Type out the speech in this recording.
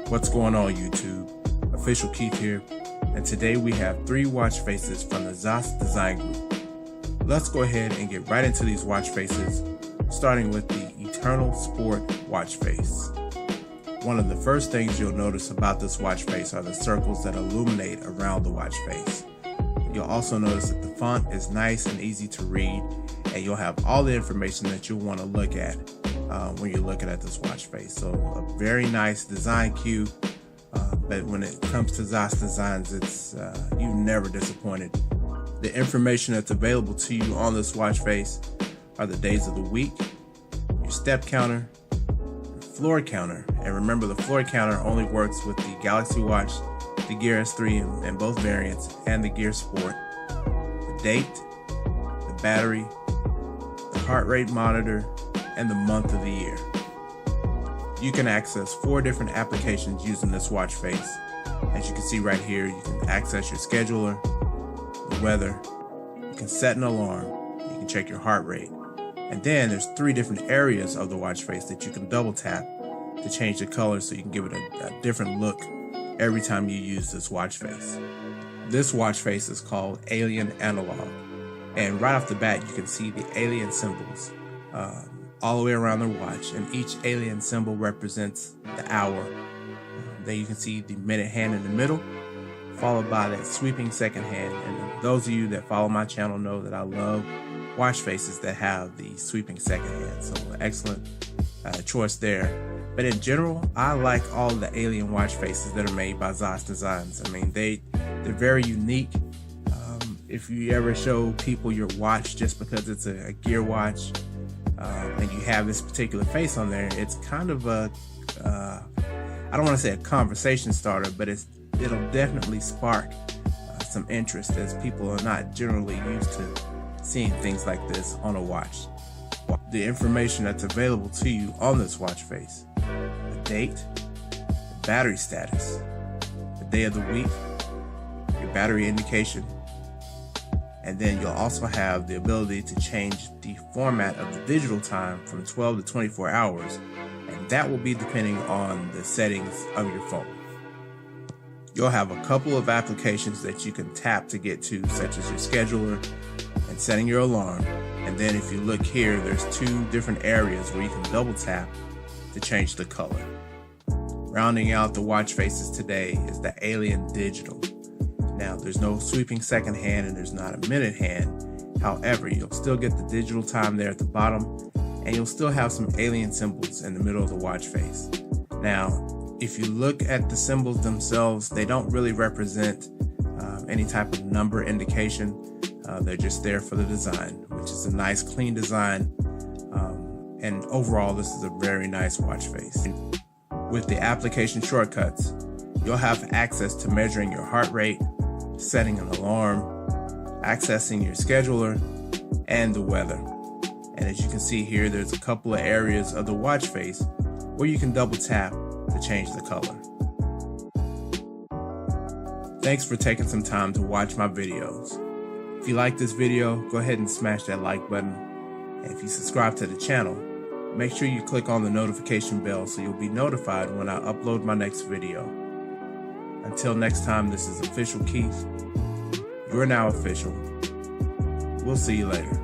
What's going on, YouTube? Official Keith here, and today we have 3 watch faces from the Szazs Design Group. Let's go ahead and get right into these watch faces, starting with the Eternal Sport watch face. One of the first things you'll notice about this watch face are the circles that illuminate around the watch face. You'll also notice that the font is nice and easy to read, and you'll have all the information that you'll want to look at when you're looking at this watch face. So a very nice design cue, but when it comes to Szazs Designs, it's you've never disappointed. The information that's available to you on this watch face are the days of the week, your step counter, your floor counter, and remember the floor counter only works with the Galaxy Watch, the Gear S3 in both variants, and the Gear Sport. The date, the battery, the heart rate monitor, and the month of the year. You can access 4 different applications using this watch face. As you can see right here, you can access your scheduler, the weather, you can set an alarm, you can check your heart rate, and then there's 3 different areas of the watch face that you can double tap to change the color so you can give it a different look every time you use this watch face. This watch face is called Alien Analog, and right off the bat you can see the alien symbols all the way around the watch, and each alien symbol represents the hour. Then you can see the minute hand in the middle, followed by that sweeping second hand. And those of you that follow my channel know that I love watch faces that have the sweeping second hand, so excellent choice there. But in general, I like all the alien watch faces that are made by Szazs Designs. I mean, they're very unique. If you ever show people your watch just because it's a gear watch, and you have this particular face on there, it's kind of a, I don't want to say a conversation starter, but it'll definitely spark some interest, as people are not generally used to seeing things like this on a watch. The information that's available to you on this watch face: the date, the battery status, the day of the week, your battery indication, and then you'll also have the ability to change the format of the digital time from 12 to 24 hours, and that will be depending on the settings of your phone. You'll have a couple of applications that you can tap to get to, such as your scheduler and setting your alarm. And then if you look here, there's 2 different areas where you can double tap to change the color. Rounding out the watch faces today is the Alien Digital. Now, there's no sweeping second hand and there's not a minute hand. However, you'll still get the digital time there at the bottom, and you'll still have some alien symbols in the middle of the watch face. Now, if you look at the symbols themselves, they don't really represent any type of number indication. They're just there for the design, which is a nice, clean design. And overall, this is a very nice watch face. With the application shortcuts, you'll have access to measuring your heart rate, setting an alarm, accessing your scheduler, and the weather. And as you can see here, there's a couple of areas of the watch face where you can double tap to change the color. Thanks for taking some time to watch my videos. If you like this video, go ahead and smash that like button. And if you subscribe to the channel, make sure you click on the notification bell so you'll be notified when I upload my next video. Until next time, this is Official Keith. You're now official. We'll see you later.